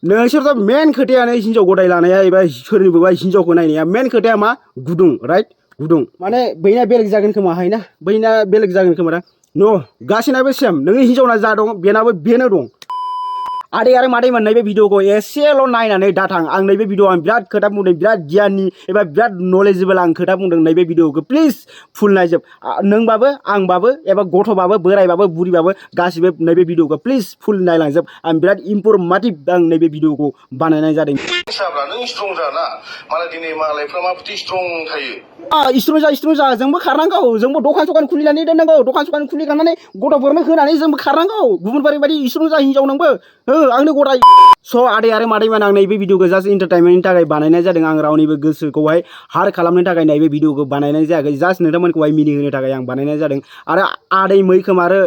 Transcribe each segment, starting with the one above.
नोंसोरथ' मेन खोथायानो हिनजाव गदाय लानाया एबा सोरनिबा हिनजावखौ नायनाया मेन खोथाया मा गुदुं राइट गुदुं माने बैना बेलेग जागोन खोमा हायना बैना बेलेग जागोन खोमा न' गासैनाबो सेम नोंनि हिनजावना जा दं बेनो दं आदै आरो मादैमोन नैबे भिडिअखौ एसेल' नायनानै दाथां आं नैबे भिडिअ आं बिराद खोथा बुंदों बिराद गियाननि एबा बिराद नलेजेबोल आं खोथा बुंदों नैबे भिडिअखौ प्लिज फुल नायजोब नोंबाबो आंबाबो एबा गथ'बाबो बोरायबाबो बुरिबाबो गासिबो नैबे भिडिअखौ प्लिज फुल नायलांजोब आं बिराद इनफरमेटिभ आं नैबे भिडिअखौ बानायनाय जादों नों स्ट्रं जाना माला दिनै मालायफ्रा माबायदि स्ट्रं थायो स्ट्रं जा जोंबो खारनांगौ जोंबो दखान सखान खुलिनानै दोननांगौ दखान सखान खुलिखांनानै गथ'फोरनो होनानै जोंबो खारनांगौ गुबुनफोरनि बायदि स्ट्रं जा हिनजाव नोंबो आंनो गदाय स' आदै आरो मादैमोन आं नैबे भिडिअखौ जास्ट एन्टारटेनमेन्टनि थाखाय बानायनाय जादों आं रावनिबो गोसोखौहाय हार्ट खालामनो थाखाय नैबे भिडिअखौ बानायनाय जायाखै जास्ट नोंथांमोनखौहाय मिनिहोनो थाखाय आं बानायनाय जादों आरो आदै मैखोम आरो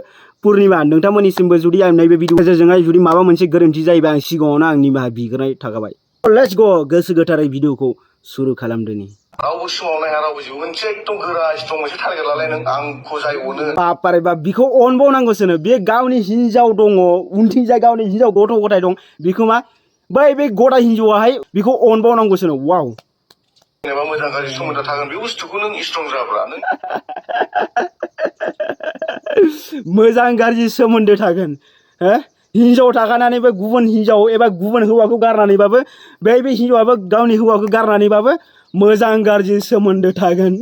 पुर्णिमा नोंथांमोननिसिमबो जुदि आं नैबे भिडिअ गेजेरजोंहाय जुदि माबा मोनसे गोरोन्थि जायोबा आं सिगाङावनो आं निमाहा बिग्रोनाय थाखाबाय लेट्स गो गोसो गोथारै भिडिअखौ सुरु खालामदोनि रावबो सिमाव नाया रावबो जिबो मोनसे एकदम गोरा स्ट्रं मोनसे टारगेट लालाय नों आंखौ जाय अनो बापारे बाप बिखौ अनबावनांगौसोनो बे गावनि हिनजाव दङ उनथिंजाय गावनि हिनजाव गथ' गथाय दं बिखौ मा बै बे गदा हिनजावाहाय बिखौ अनबावनांगौसोनो वाव जेनेबा मोजां गाज्रि सोमोन्दो थागोन बे बुस्थुखौ नों स्ट्रं जाब्ला नों मोजां गाज्रि सोमोन्दो थागोन हिनजाव थाखानानैबो गुबुन हिनजाव एबा गुबुन हौवाखौ गारनानैबाबो बे हिनजावाबो गावनि हौवाखौ गारनानैबाबो मोजां गाज्रि सोमोन्दो थागोन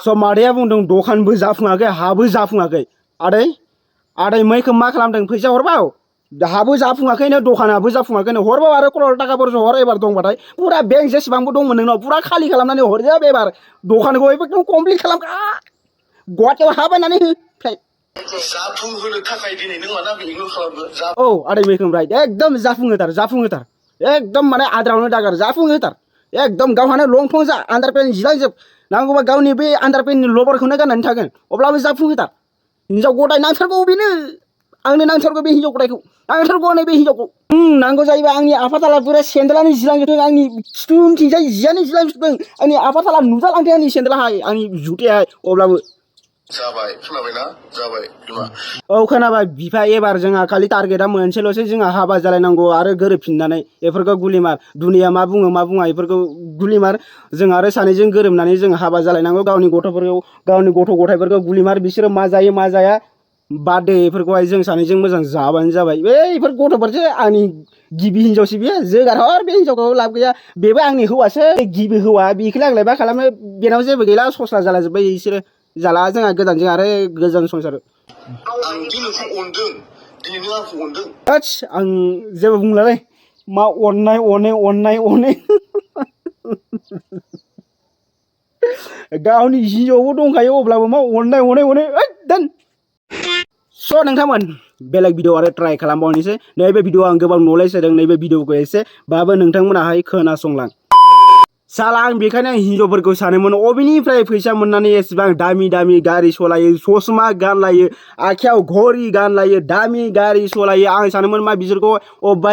स' मादैया बुंदों दखानबो जाफुङाखै हाबो जाफुङाखै आदै मैखोम मा खालामदों फैसा हरबाव हाबो जाफुङाखैनो दखानाबो जाफुङाखैनो हरबाव आरो क'रर थाखाफोरसो हर एबार दंबाथाय पुरा बेंक जेसेबांबो दंमोन नोंनाव पुरा खालि खालामनानै हरजोब एबार दखानखौ एकदम कमप्लिट खालामखा गुवाहाटियाव हा बायनानै हो जाफुंहोनो थाखाय दिनै नों माना इगनर खालामदो औ आदै मैखोम राइट एकदम जाफुङोथार एकदम माने आद्रावनो दागार जाफुङोथार एकदम गावहानो लंथं जा आन्डारपेन्ट जिलांजोब नांगौबा गावनि बे आन्डारपेन्टनि लबारखौनो गाननानै थागोन अब्लाबो जाफुङोथार हिनजाव गदाय नांथारगौ बेनो आंनो नांथारगौ बे हिनजाव गदायखौ नांथारगौ आंनो बे हिनजावखौ नांगौ जायोबा आंनि आफाथालाफोरा सेन्देलानो जिलांजोबदों आंनि खिथुथिंजाय जियानो जिलांजोबदों आंनि आफाथाला नुजालांदों आंनि सेन्देलाहाय आंनि जुथायाहाय अब्लाबो जाबाय खोनाबायना जाबाय बिमा औ खोनाबाय बिफा एबार जोंहा खालि टारगेटआ मोनसेल'सै जोंहा हाबा जालायनांगौ आरो गोरोबफिननानै बेफोरखौ गुलिमार दुनिया मा बुङो मा बुङा बेफोरखौ गुलिमार जों आरो सानैजों गोरोबनानै जों हाबा जालायनांगौ गावनि गथ'फोरखौ गावनि गथ' गथायफोरखौ गुलिमार बिसोरो मा जायो मा जाया बादे बेफोरखौहाय जों सानैजों मोजां जाबानो जाबाय बेफोर गथ'फोरसो आंनि गिबि हिनजावसो बियो जोगार हर बे हिनजावखौ लाब गैया बेबो आंनि हौवासो गिबि हौवा बेखौलाय आंलाय मा खालामो बेनाव जेबो गैला सस्ला जाला जोब्बाय बिसोरो जाला जोंहा गोजानजों आरो गोजान संसार आं दिनैखौ अनदों दिनै नों आंखौ अनदों आं जेबो बुंलालै मा अननाय अने गावनि हिनजावबो दंखायो अब्लाबो मा अननाय अने दोन स' नोंथांमोन बेलेग भिडिअ आरो ट्राय खालामबावनोसै नैबे भिडिअ आं गोबां नलेज होदों नैबे भिडिअखौ एसेबाबो नोंथांमोनाहाय खोनासंलां साला आं बेखायनो हिनजावफोरखौ सानोमोन अबेनिफ्राय फैसा मोननानै एसेबां दामि दामि गारि सलायो ससमा गानलायो आखायाव घरि गानलायो दामि गारि सलायो आं सानोमोन मा बिसोरखौ अबेबा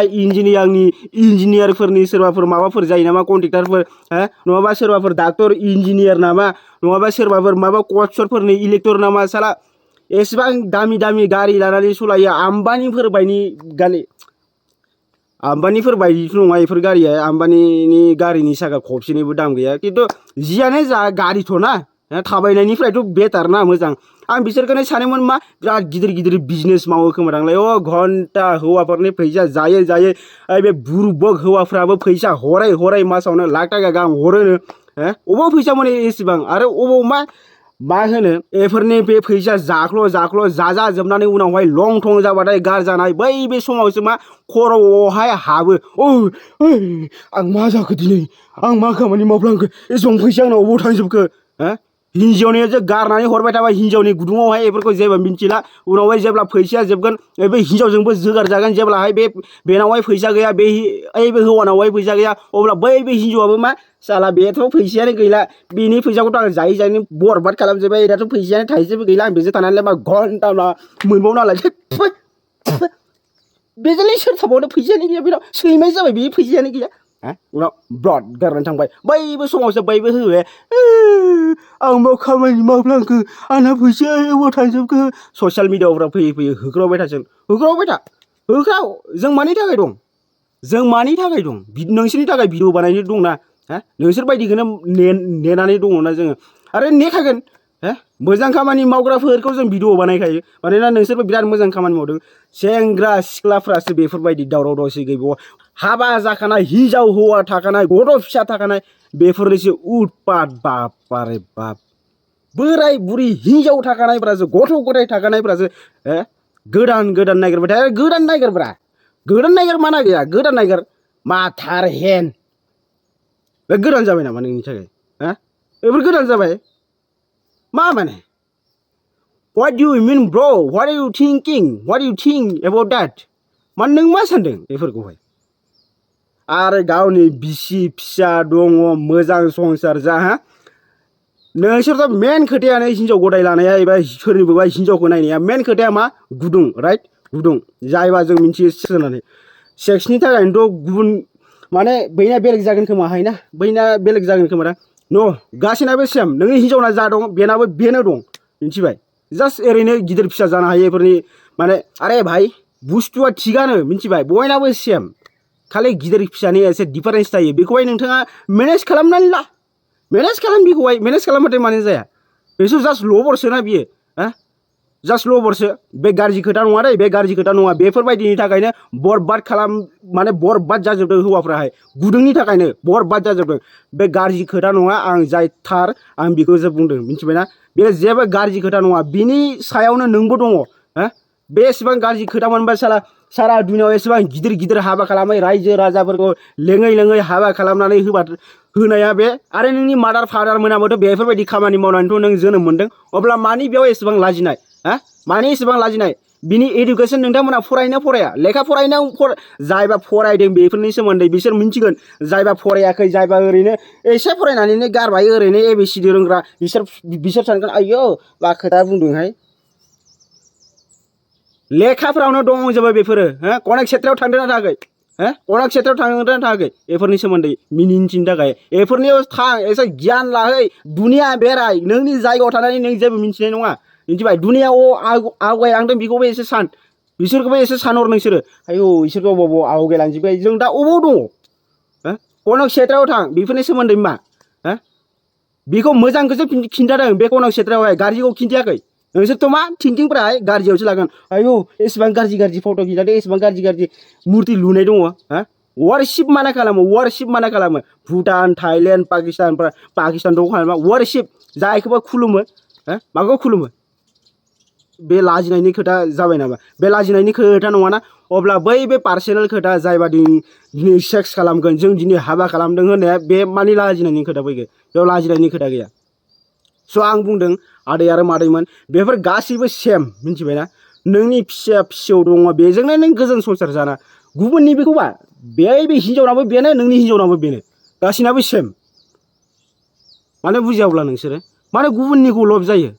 इन्जिनियारफोरनि सोरबाफोर माबाफोर जायो नामा कन्ट्रेक्टारफोर नङाबा सोरबाफोर डाक्टर इन्जिनियार नामा नङाबा सोरबाफोर माबा कचफोरनि इलेक्टर नामा साला एसेबां दामि दामि गारि लानानै सलायो आम्बानिफोर बायदिथ' नङा बेफोर गारिया आम्बानिनि गारिनि साखा खबसेनिबो दाम गैया खिन्थु जियानो जा गारिथ' ना थाबायनायनिफ्रायथ' बेटार ना मोजां आं बिसोरखौनो सानोमोन मा बिराद गिदिर गिदिर बिजनेस मावो खोमादांलाय घन्टा हौवाफोरनि फैसा जायै बे बुरबक हौवाफ्राबो फैसा हरै मासावनो लाख थाखा गाहाम हरोनो अबाव फैसा मोनो एसेबां आरो अबाव मा होनो एफोरनि बे फैसा जाख्ल' जाजाजोबनानै उनावहाय लं थं जाबाथाय गारजानाय बै बे समावसो मा खर'आवहाय हाबो आं मा जाखो दिनै आं मा खामानि मावफ्लांखो एसेबां फैसा आंनाव अबाव थांजोबखो हिनजावनियासो गारनानै हरबाय थाबाय हिनजावनि गुदुङावहाय बेफोरखौ जेबो मिन्थिला उनावहाय जेब्ला फैसाया जोबगोन बे हिनजावजोंबो जोगार जागोन जेब्लाहाय बेनावहाय फैसा गैया बे हौवानावहाय फैसा गैया अब्ला बै हिनजावाबो मा साला बेथ' फैसायानो गैला बिनि फैसाखौथ' आं जायै बरबाद खालामजोब्बाय दाथ' फैसायानो थाइसेबो गैला आं बेजों थानानैलाय मा घन्टा मोनबाव नालाय बेजोंलाय सोर थाबावनो फैसायानो गैया बेनाव सैमाय जाबाय बे फैसायानो गैया उनाव ब्लड गारनानै थांबाय बैबो समावसो बैबो होबाय आं मा खामानि मावफ्लांखो आंना फैसाया अबाव थांजोबखो ससियेल मिडियाफ्राव फैयै फैयै होख्रावबाय थासिगोन होख्रावबाय था होख्राव जों मानि थाखाय दं नोंसोरनि थाखाय भिडिअ बानायनो दंना नोंसोर बायदिखौनो नेनानै दङना जोङो आरो नेखागोन मोजां खामानि मावग्राफोरखौ जों भिडिअ बानायखायो मानोना नोंसोरबो बिराद मोजां खामानि मावदों सेंग्रा सिख्लाफ्रासो बेफोरबायदि दावराव दावसि गैबावा हाबा जाखानाय हिनजाव हौवा थाखानाय गथ' फिसा थाखानाय बेफोरनिसो उतपात बापारे बाप बोराय बुरि हिनजाव थाखानायफ्रासो गथ' गथाय थाखानायफ्रासो गोदान नागिरबाय थायो गोदान नागिर माना गैया गोदान नागिर माथार हेन बे गोदान जाबाय नामा नोंनि थाखाय बेफोर गोदान जाबाय मा माने What do you mean bro? What are you thinking? What do you think about that? मान नों मा सानदों बेफोरखौहाय आरो गावनि बिसि फिसा दङ मोजां संसार जा नोंसोरथ' मेन खोथायानो हिनजाव गदाय लानाया एबा सोरनिबा हिनजावखौ नायनाया मेन खोथाया मा गुदुं राइट गुदुं जायबा जों मिथियो होननानै सेक्सनि थाखायनोथ' गुबुन माने बैना बेलेग जागोन खोमाहाय ना बैना बेलेग जागोन खोमा ना न' गासैनाबो सेम नोंनि हिनजावना जा दं बेनाबो बेनो दं मिथिबाय जास्ट ओरैनो गिदिर फिसा जानो हायो बेफोरनि माने आरे भाई बुस्थुआ थिगानो मिथिबाय बयनाबो सेम खालि गिदिर फिसानि एसे डिफारेन्स थायो बेखौहाय नोंथाङा मेनेज खालामनानै ला मेनेज खालाम बेखौहाय मेनेज खालामबाथाय मानो जाया बेसो जास्ट लबरसो ना बियो जास्ट लबरसो बे गाज्रि खोथा नङा दै बे गाज्रि खोथा नङा बेफोरबायदिनि थाखायनो बरबाद माने बरबाद जाजोबदों हौवाफ्राहाय गुदुंनि थाखायनो बरबाद जाजोबदों बे गाज्रि खोथा नङा आं जाय थार आं बेखौसो बुंदों मिथिबायना बे जेबो गाज्रि खोथा नङा बिनि सायावनो नोंबो दङ बे एसेबां गाज्रि खोथा मोनबा सारा दुनियाव एसेबां गिदिर हाबा खालामै रायजो राजाफोरखौ लेङै हाबा खालामनानै होनाया बे आरो नोंनि मादार फादार मोनाबोथ' बेफोरबायदि खामानि मावनानैथ' नों जोनोम मोन्दों अब्ला मानि बेयाव एसेबां लाजिनाय मानि एसेबां लाजिनाय बिनि इडुकेसन नोंथांमोना फराया लेखा फरायनायाव जायबा फरायदों बेफोरनि सोमोन्दै बिसोर मिन्थिगोन जायबा फरायाखै जायबा ओरैनो एसे फरायनानैनो गारबाय ओरैनो ABCD रोंग्रा बिसोर सानगोन आयौ मा खोथा बुंदोंहाय लेखाफ्रावनो दंजोबो बेफोरो कनेक क्षेत्रायाव थांदोंना थाङाखै कनेक क्षेत्रायाव थांदोंना थाङाखै बेफोरनि सोमोन्दै मिनिथिनो थाखाय बेफोरनियाव थां एसे गियान लाहै दुनिया बेराय नोंनि जायगायाव थानानै नों जेबो मिन्थिनाय नङा मिथिबाय दुनियाव आवगायलांदों बेखौबो एसे बिसोरखौबो एसे सानहर नोंसोरो आयौ बिसोरखौ अबाव आवगायलांजोब्बाय जों दा अबाव दङ कनेक क्षेत्रायाव थां बेफोरनि सोमोन्दै मा बेखौ मोजांखौसो खिन्थादों बे कनेक क्षेत्रायावहाय गाज्रिखौ खिन्थायाखै नोंसोरथ' मा थिंकिंफ्राहाय गाज्रियावसो लागोन आयौ एसेबां गाज्रि फट' खिन्थादों एसेबां गाज्रि मुर्ति लुनाय दङ वारशिप माना खालामो भुटान थाइलेण्ड पाकिस्तान दं खालामा वारशिप जायखौबा खुलुमो माखौ खुलुमो बे लाजिनायनि खोथा जाबाय नामा बे लाजिनायनि खोथा नङाना अब्ला बे पार्सनेल खोथा जायबा दिनै सेक्स खालामगोन जों दिनै हाबा खालामदों होननाया बे मानि लाजिनायनि खोथा फैगोन बेयाव लाजिनायनि खोथा गैया स' आं बुंदों आदै आरो मादैमोन बेफोर गासैबो सेम मिथिबायना नोंनि फिसौ दङ बेजोंनो नों गोजोन संसार जाना गुबुननि बेखौबा बे हिनजावनाबो बेनो नोंनि हिनजावनाबो बेनो गासैनाबो सेम मानो बुजियाब्ला नोंसोरो मानो गुबुननिखौ लब जायो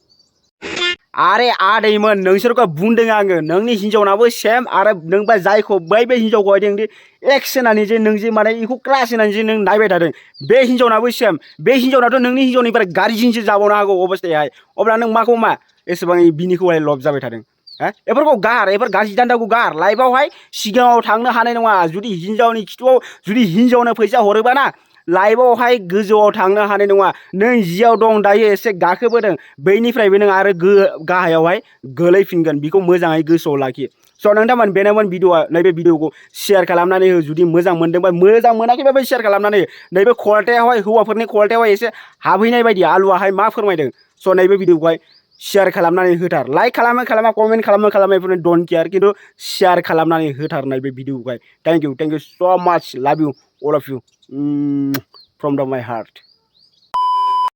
आरे आदैमोन नोंसोरखौ बुंदों आङो नोंनि हिनजावनाबो सेम आरो नोंबा जायखौ बै हिनजावखौ होदों एक्स होनानै जे नों जे माने बेखौ क्रास होनानै जे नों नायबाय थादों बे हिनजावनाबो सेम बे हिनजावनाथ' नोंनि हिनजावनिफ्राय गाज्रिसिनसो जाबावनो हागौ अबस्थायाहाय अब्ला नों माखौ मा एसेबां बिनिखौहाय लब जाबाय थादों बेफोरखौ बेफोर गाज्रि दान्दाखौ गार लाइफआवहाय सिगाङाव थांनो हानाय नङा जुदि हिनजावनि खिथुआव जुदि हिनजावनो फैसा हरोबा ना लाइफआवहाय गोजौआव थांनो हानाय नङा नों जियाव दं दायो एसे गाखोबोदों बैनिफ्रायबो नों आरो गाहायावहाय गोलैफिनगोन बेखौ मोजाङै गोसोआव लाखि स' नोंथांमोन बेनोमोन भिडिअआ नैबे भिडिअखौ शेयार खालामनानै हो जुदि मोजां मोनदोंबा मोजां मोनाखैबाबो शेयार खालामनानै हो नैबे खलथायावहाय हौवाफोरनि खलथायावहाय एसे हाबहैनाय बायदि आलुआहाय मा फोरमायदों स' नैबे भिडिअखौहाय शेयार खालामनानै होथार लाइक खालामा कमेन्ट खालामा बेफोरनो डन्ट केयार खिन्थु शेयार खालामनानै होथारनाय बे भिडिअखौहाय thank you so' much love you all of you from the my heart